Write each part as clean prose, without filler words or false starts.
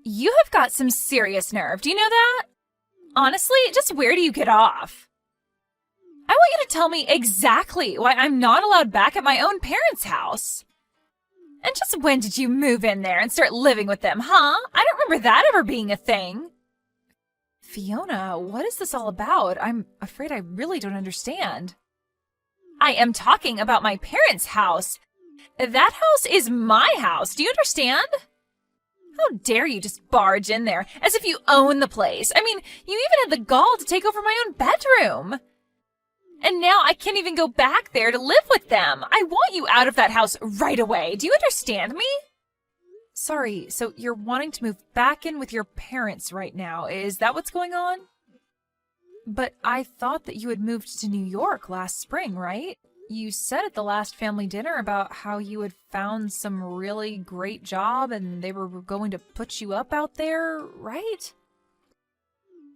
You have got some serious nerve, do you know that? Honestly, just where do you get off? I want you to tell me exactly why I'm not allowed back at my own parents' house. And just when did you move in there and start living with them, huh? I don't remember that ever being a thing. Fiona, what is this all about? I'm afraid I really don't understand. I am talking about my parents' house. That house is my house, do you understand? How dare you just barge in there as if you own the place? I mean, you even had the gall to take over my own bedroom. And now I can't even go back there to live with them. I want you out of that house right away. Do you understand me? Sorry, so you're wanting to move back in with your parents right now. Is that what's going on? But I thought that you had moved to New York last spring, right? You said at the last family dinner about how you had found some really great job and they were going to put you up out there, right?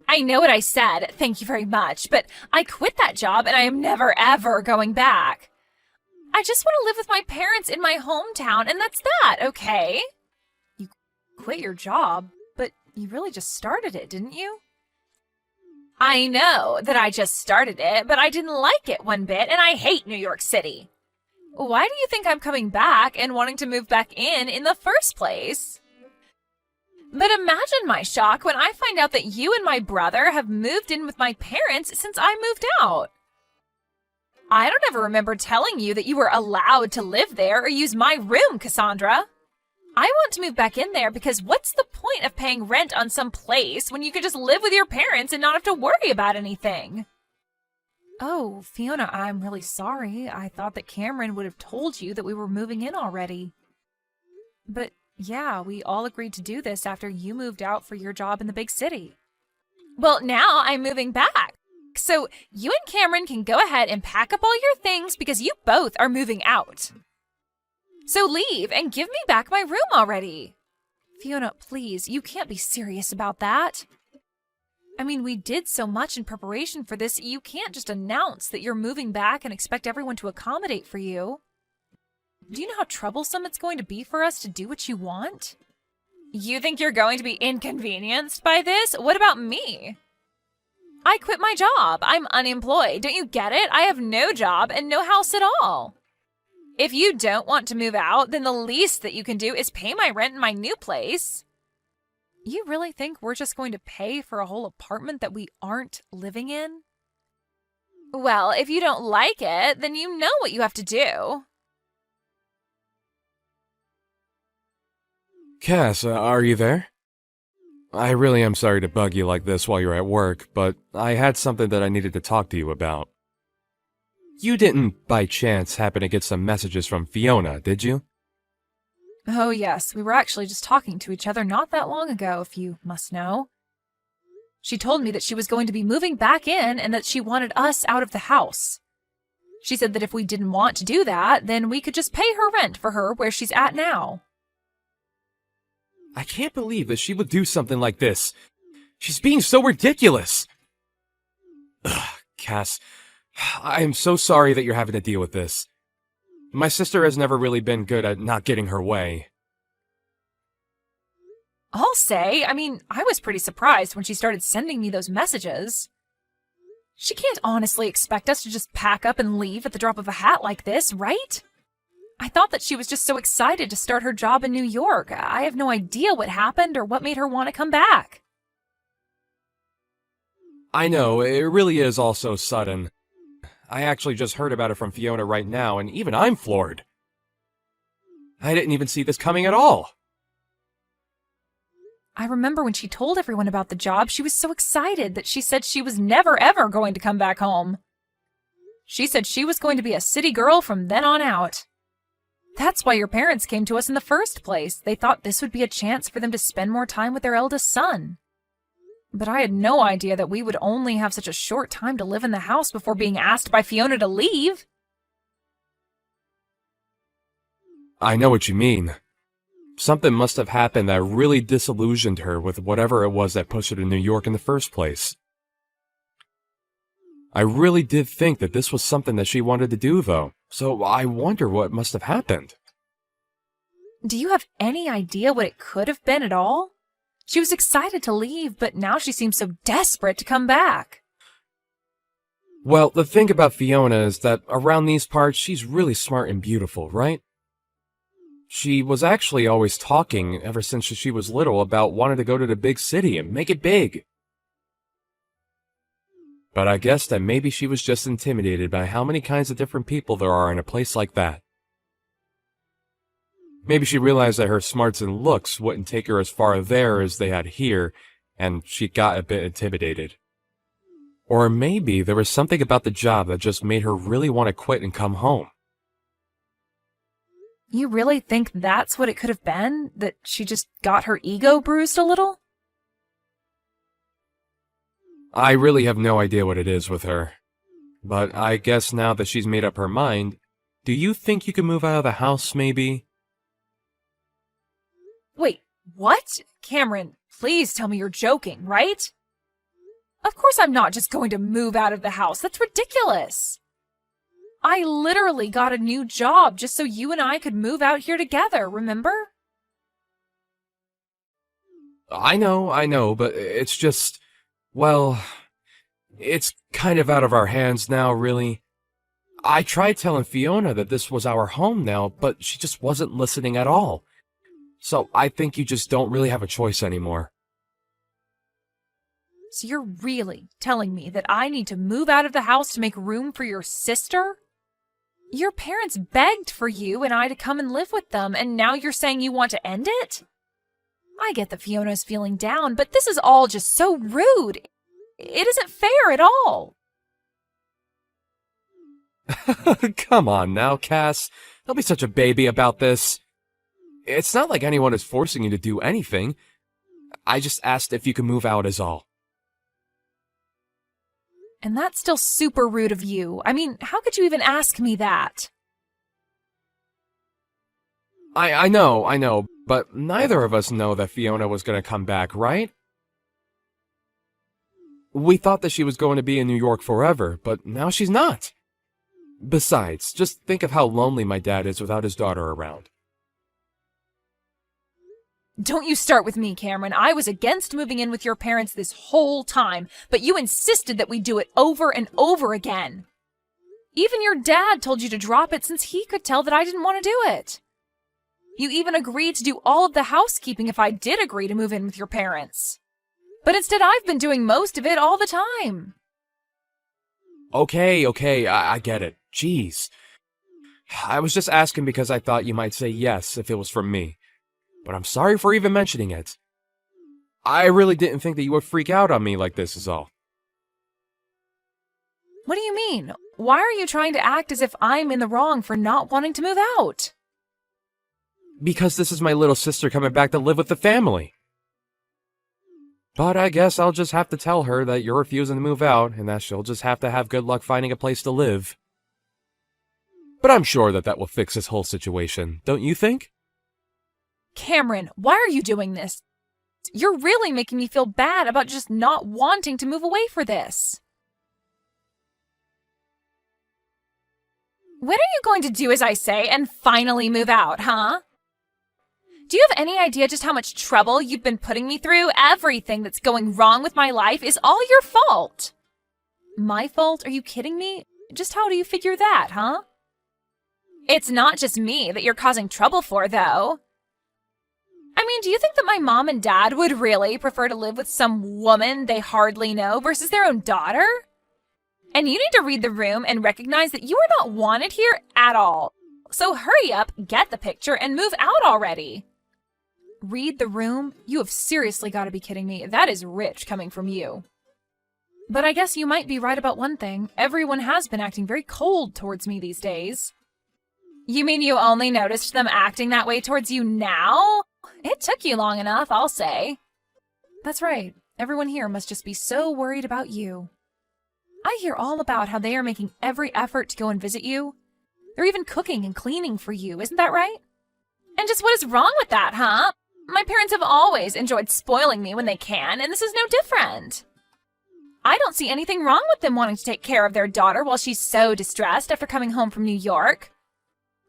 I know what I said, thank you very much, but I quit that job and I am never ever going back. I just want to live with my parents in my hometown and that's that, okay? You quit your job, but you really just started it, didn't you? I know that I just started it, but I didn't like it one bit and I hate New York City. Why do you think I'm coming back and wanting to move back in the first place? But imagine my shock when I find out that you and my brother have moved in with my parents since I moved out. I don't ever remember telling you that you were allowed to live there or use my room, Cassandra. I want to move back in there because what's the point of paying rent on some place when you could just live with your parents and not have to worry about anything? Oh, Fiona, I'm really sorry. I thought that Cameron would have told you that we were moving in already. But yeah, we all agreed to do this after you moved out for your job in the big city. Well, now I'm moving back. So you and Cameron can go ahead and pack up all your things because you both are moving out. So leave and give me back my room already. Fiona, please, you can't be serious about that. I mean, we did so much in preparation for this, you can't just announce that you're moving back and expect everyone to accommodate for you. Do you know how troublesome it's going to be for us to do what you want? You think you're going to be inconvenienced by this? What about me? I quit my job. I'm unemployed. Don't you get it? I have no job and no house at all. If you don't want to move out, then the least that you can do is pay my rent in my new place. You really think we're just going to pay for a whole apartment that we aren't living in? Well, if you don't like it, then you know what you have to do. Cass, are you there? I really am sorry to bug you like this while you're at work, but I had something that I needed to talk to you about. You didn't, by chance, happen to get some messages from Fiona, did you? Oh yes, we were actually just talking to each other not that long ago, if you must know. She told me that she was going to be moving back in and that she wanted us out of the house. She said that if we didn't want to do that, then we could just pay her rent for her where she's at now. I can't believe that she would do something like this. She's being so ridiculous. Ugh, Cass, I am so sorry that you're having to deal with this. My sister has never really been good at not getting her way. I'll say, I was pretty surprised when she started sending me those messages. She can't honestly expect us to just pack up and leave at the drop of a hat like this, right? I thought that she was just so excited to start her job in New York. I have no idea what happened or what made her want to come back. I know, it really is all so sudden. I actually just heard about it from Fiona right now, and even I'm floored. I didn't even see this coming at all. I remember when she told everyone about the job, she was so excited that she said she was never ever going to come back home. She said she was going to be a city girl from then on out. That's why your parents came to us in the first place. They thought this would be a chance for them to spend more time with their eldest son. But I had no idea that we would only have such a short time to live in the house before being asked by Fiona to leave. I know what you mean. Something must have happened that really disillusioned her with whatever it was that pushed her to New York in the first place. I really did think that this was something that she wanted to do, though, so I wonder what must have happened. Do you have any idea what it could have been at all? She was excited to leave, but now she seems so desperate to come back. Well, the thing about Fiona is that around these parts, she's really smart and beautiful, right? She was actually always talking ever since she was little about wanting to go to the big city and make it big. But I guess that maybe she was just intimidated by how many kinds of different people there are in a place like that. Maybe she realized that her smarts and looks wouldn't take her as far there as they had here, and she got a bit intimidated. Or maybe there was something about the job that just made her really want to quit and come home. You really think that's what it could have been? That she just got her ego bruised a little? I really have no idea what it is with her. But I guess now that she's made up her mind, do you think you can move out of the house, maybe? Wait, what? Cameron, please tell me you're joking, right? Of course I'm not just going to move out of the house. That's ridiculous. I literally got a new job just so you and I could move out here together, remember? I know, but it's just, well, it's kind of out of our hands now, really. I tried telling Fiona that this was our home now, but she just wasn't listening at all. So I think you just don't really have a choice anymore. So you're really telling me that I need to move out of the house to make room for your sister? Your parents begged for you and I to come and live with them, and now you're saying you want to end it? I get that Fiona's feeling down, but this is all just so rude. It isn't fair at all. Come on now, Cass. Don't be such a baby about this. It's not like anyone is forcing you to do anything. I just asked if you can move out is all. And that's still super rude of you. I mean, how could you even ask me that? I know, but neither of us know that Fiona was going to come back, right? We thought that she was going to be in New York forever, but now she's not. Besides, just think of how lonely my dad is without his daughter around. Don't you start with me, Cameron. I was against moving in with your parents this whole time, but you insisted that we do it over and over again. Even your dad told you to drop it since he could tell that I didn't want to do it. You even agreed to do all of the housekeeping if I did agree to move in with your parents. But instead, I've been doing most of it all the time. Okay, I get it. Jeez. I was just asking because I thought you might say yes if it was from me. But I'm sorry for even mentioning it. I really didn't think that you would freak out on me like this is all. What do you mean? Why are you trying to act as if I'm in the wrong for not wanting to move out? Because this is my little sister coming back to live with the family. But I guess I'll just have to tell her that you're refusing to move out and that she'll just have to have good luck finding a place to live. But I'm sure that will fix this whole situation, don't you think? Cameron, why are you doing this? You're really making me feel bad about just not wanting to move away for this. When are you going to do as I say and finally move out, huh? Do you have any idea just how much trouble you've been putting me through? Everything that's going wrong with my life is all your fault. My fault? Are you kidding me? Just how do you figure that, huh? It's not just me that you're causing trouble for, though. I mean, do you think that my mom and dad would really prefer to live with some woman they hardly know versus their own daughter? And you need to read the room and recognize that you are not wanted here at all. So hurry up, get the picture, and move out already. Read the room? You have seriously got to be kidding me. That is rich coming from you. But I guess you might be right about one thing. Everyone has been acting very cold towards me these days. You mean you only noticed them acting that way towards you now? It took you long enough, I'll say. That's right. Everyone here must just be so worried about you. I hear all about how they are making every effort to go and visit you. They're even cooking and cleaning for you, isn't that right? And just what is wrong with that, huh? My parents have always enjoyed spoiling me when they can, and this is no different. I don't see anything wrong with them wanting to take care of their daughter while she's so distressed after coming home from New York.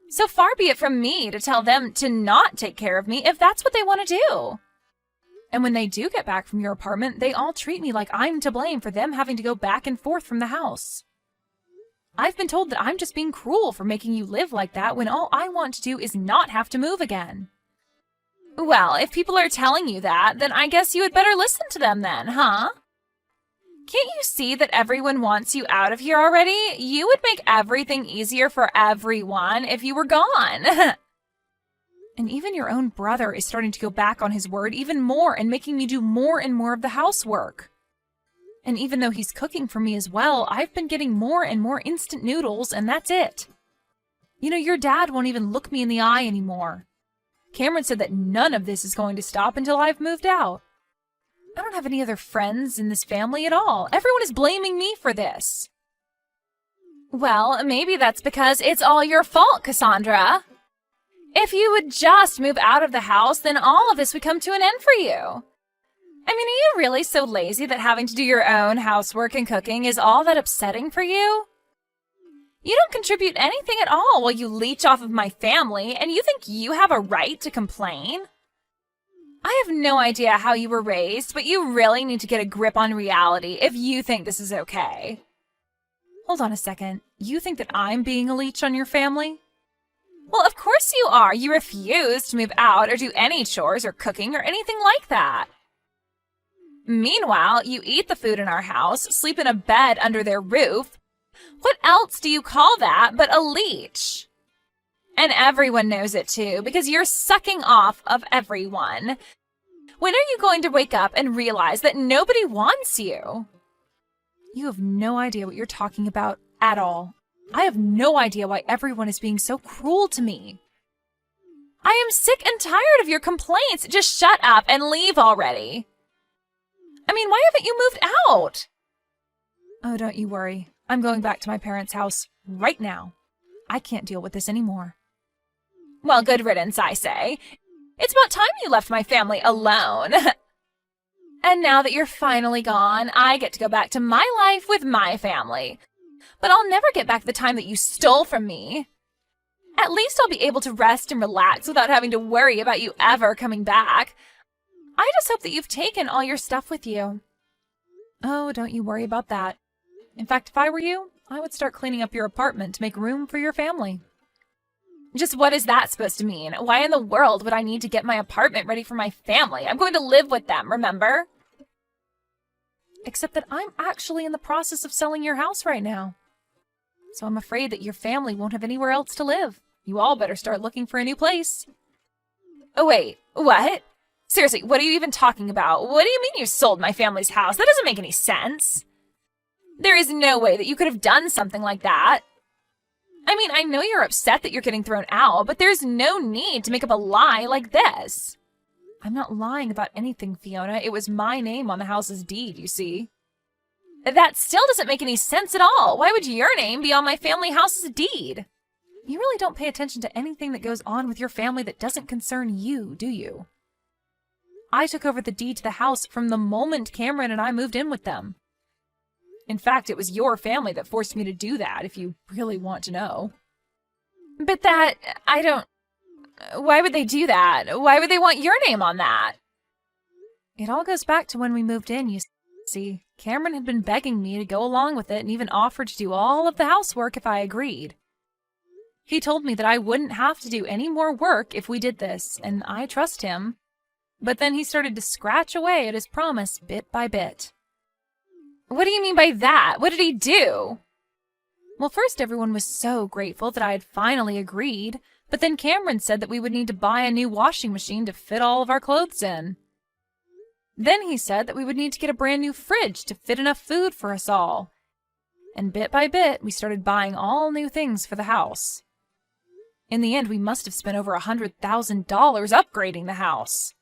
So far be it from me to tell them to not take care of me if that's what they want to do. And when they do get back from your apartment, they all treat me like I'm to blame for them having to go back and forth from the house. I've been told that I'm just being cruel for making you live like that when all I want to do is not have to move again. Well, if people are telling you that, then I guess you had better listen to them then, huh? Can't you see that everyone wants you out of here already? You would make everything easier for everyone if you were gone. And even your own brother is starting to go back on his word even more and making me do more and more of the housework. And even though he's cooking for me as well, I've been getting more and more instant noodles, and that's it. You know, your dad won't even look me in the eye anymore. Cameron said that none of this is going to stop until I've moved out. I don't have any other friends in this family at all. Everyone is blaming me for this. Well, maybe that's because it's all your fault, Cassandra. If you would just move out of the house, then all of this would come to an end for you. I mean, are you really so lazy that having to do your own housework and cooking is all that upsetting for you? You don't contribute anything at all while you leech off of my family, and you think you have a right to complain? I have no idea how you were raised, but you really need to get a grip on reality if you think this is okay. Hold on a second. You think that I'm being a leech on your family? Well, of course you are. You refuse to move out or do any chores or cooking or anything like that. Meanwhile, you eat the food in our house, sleep in a bed under their roof. What else do you call that but a leech? And everyone knows it too, because you're sucking off of everyone. When are you going to wake up and realize that nobody wants you? You have no idea what you're talking about at all. I have no idea why everyone is being so cruel to me. I am sick and tired of your complaints. Just shut up and leave already. I mean, why haven't you moved out? Oh, don't you worry. I'm going back to my parents' house right now. I can't deal with this anymore. Well, good riddance, I say. It's about time you left my family alone. And now that you're finally gone, I get to go back to my life with my family. But I'll never get back the time that you stole from me. At least I'll be able to rest and relax without having to worry about you ever coming back. I just hope that you've taken all your stuff with you. Oh, don't you worry about that. In fact, if I were you, I would start cleaning up your apartment to make room for your family. Just what is that supposed to mean? Why in the world would I need to get my apartment ready for my family? I'm going to live with them, remember? Except that I'm actually in the process of selling your house right now. So I'm afraid that your family won't have anywhere else to live. You all better start looking for a new place. Oh, wait, what? Seriously, what are you even talking about? What do you mean you sold my family's house? That doesn't make any sense. There is no way that you could have done something like that. I mean, I know you're upset that you're getting thrown out, but there's no need to make up a lie like this. I'm not lying about anything, Fiona. It was my name on the house's deed, you see. That still doesn't make any sense at all. Why would your name be on my family house's deed? You really don't pay attention to anything that goes on with your family that doesn't concern you, do you? I took over the deed to the house from the moment Cameron and I moved in with them. In fact, it was your family that forced me to do that, if you really want to know. But why would they do that? Why would they want your name on that? It all goes back to when we moved in, you see. Cameron had been begging me to go along with it and even offered to do all of the housework if I agreed. He told me that I wouldn't have to do any more work if we did this, and I trust him. But then he started to scratch away at his promise bit by bit. What do you mean by that? What did he do? Well, first everyone was so grateful that I had finally agreed, but then Cameron said that we would need to buy a new washing machine to fit all of our clothes in. Then he said that we would need to get a brand new fridge to fit enough food for us all. And bit by bit, we started buying all new things for the house. In the end, we must have spent over $100,000 upgrading the house.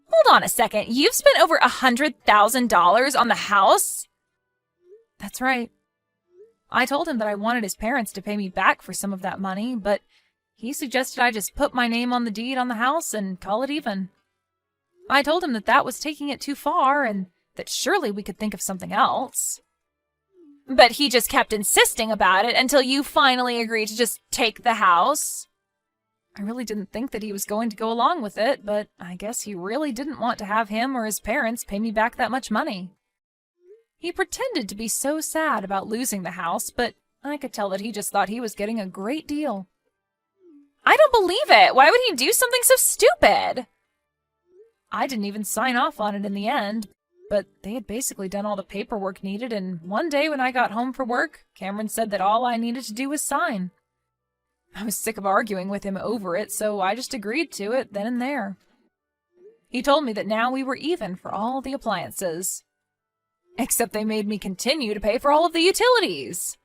Hold on a second. You've spent over $100,000 on the house? That's right. I told him that I wanted his parents to pay me back for some of that money, but he suggested I just put my name on the deed on the house and call it even. I told him that that was taking it too far and that surely we could think of something else. But he just kept insisting about it until you finally agreed to just take the house. I really didn't think that he was going to go along with it, but I guess he really didn't want to have him or his parents pay me back that much money. He pretended to be so sad about losing the house, but I could tell that he just thought he was getting a great deal. I don't believe it! Why would he do something so stupid? I didn't even sign off on it in the end, but they had basically done all the paperwork needed, and one day when I got home from work, Cameron said that all I needed to do was sign. I was sick of arguing with him over it, so I just agreed to it then and there. He told me that now we were even for all the appliances. Except they made me continue to pay for all of the utilities.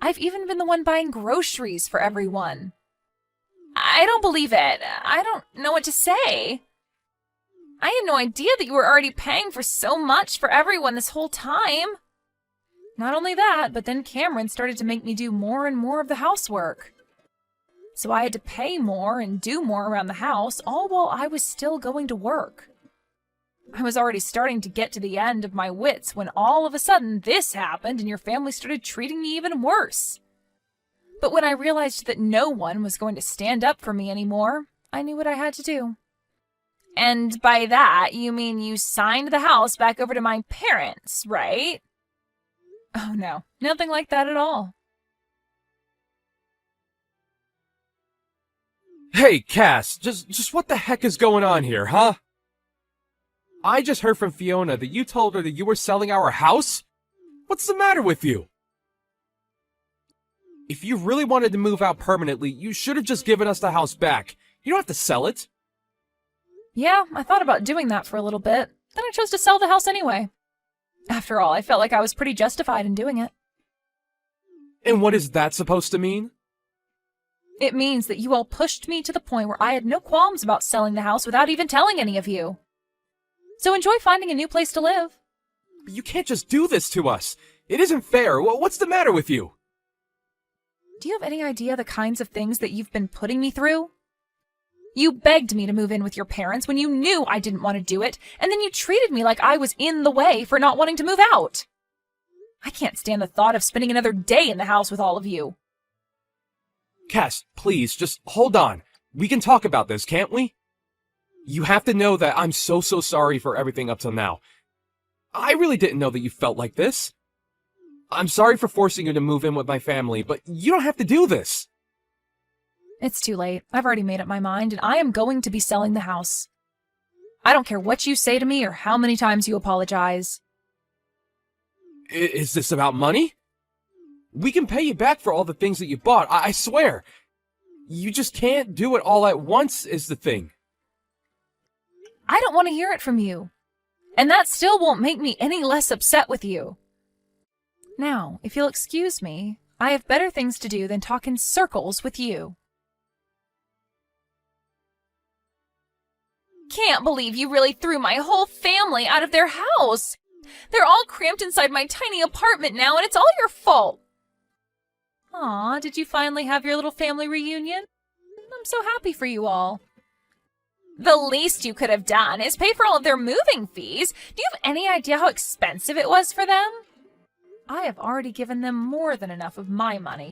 I've even been the one buying groceries for everyone. I don't believe it. I don't know what to say. I had no idea that you were already paying for so much for everyone this whole time. Not only that, but then Cameron started to make me do more and more of the housework. So I had to pay more and do more around the house, all while I was still going to work. I was already starting to get to the end of my wits when all of a sudden this happened and your family started treating me even worse. But when I realized that no one was going to stand up for me anymore, I knew what I had to do. And by that, you mean you signed the house back over to my parents, right? Oh no, nothing like that at all. Hey, Cass, just what the heck is going on here, huh? I just heard from Fiona that you told her that you were selling our house? What's the matter with you? If you really wanted to move out permanently, you should have just given us the house back. You don't have to sell it. Yeah, I thought about doing that for a little bit. Then I chose to sell the house anyway. After all, I felt like I was pretty justified in doing it. And what is that supposed to mean? It means that you all pushed me to the point where I had no qualms about selling the house without even telling any of you. So enjoy finding a new place to live. But you can't just do this to us. It isn't fair. What's the matter with you? Do you have any idea the kinds of things that you've been putting me through? You begged me to move in with your parents when you knew I didn't want to do it, and then you treated me like I was in the way for not wanting to move out. I can't stand the thought of spending another day in the house with all of you. Cass, please, just hold on. We can talk about this, can't we? You have to know that I'm so sorry for everything up till now. I really didn't know that you felt like this. I'm sorry for forcing you to move in with my family, but you don't have to do this. It's too late. I've already made up my mind, and I am going to be selling the house. I don't care what you say to me or how many times you apologize. Is this about money? We can pay you back for all the things that you bought, I swear. You just can't do it all at once is the thing. I don't want to hear it from you. And that still won't make me any less upset with you. Now, if you'll excuse me, I have better things to do than talk in circles with you. Can't believe you really threw my whole family out of their house. They're all cramped inside my tiny apartment now, and it's all your fault. Aw, did you finally have your little family reunion? I'm so happy for you all. The least you could have done is pay for all of their moving fees. Do you have any idea how expensive it was for them? I have already given them more than enough of my money.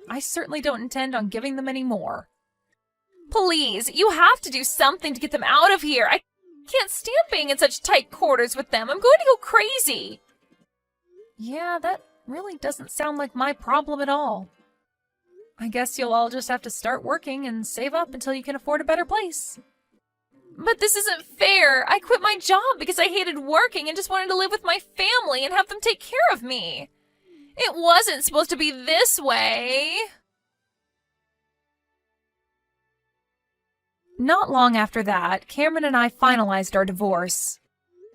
I certainly don't intend on giving them any more. Please, you have to do something to get them out of here. I can't stand being in such tight quarters with them. I'm going to go crazy. Yeah, that really doesn't sound like my problem at all. I guess you'll all just have to start working and save up until you can afford a better place. But this isn't fair. I quit my job because I hated working and just wanted to live with my family and have them take care of me. It wasn't supposed to be this way. Not long after that, Cameron and I finalized our divorce.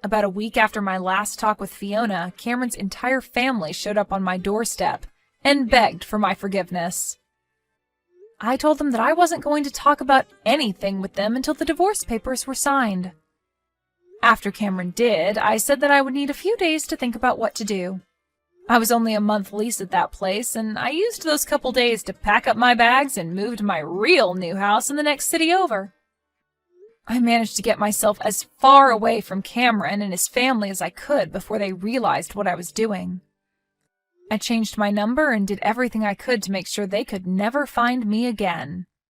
About a week after my last talk with Fiona, Cameron's entire family showed up on my doorstep and begged for my forgiveness. I told them that I wasn't going to talk about anything with them until the divorce papers were signed. After Cameron did, I said that I would need a few days to think about what to do. I was only a month lease at that place, and I used those couple days to pack up my bags and move to my real new house in the next city over. I managed to get myself as far away from Cameron and his family as I could before they realized what I was doing. I changed my number and did everything I could to make sure they could never find me again.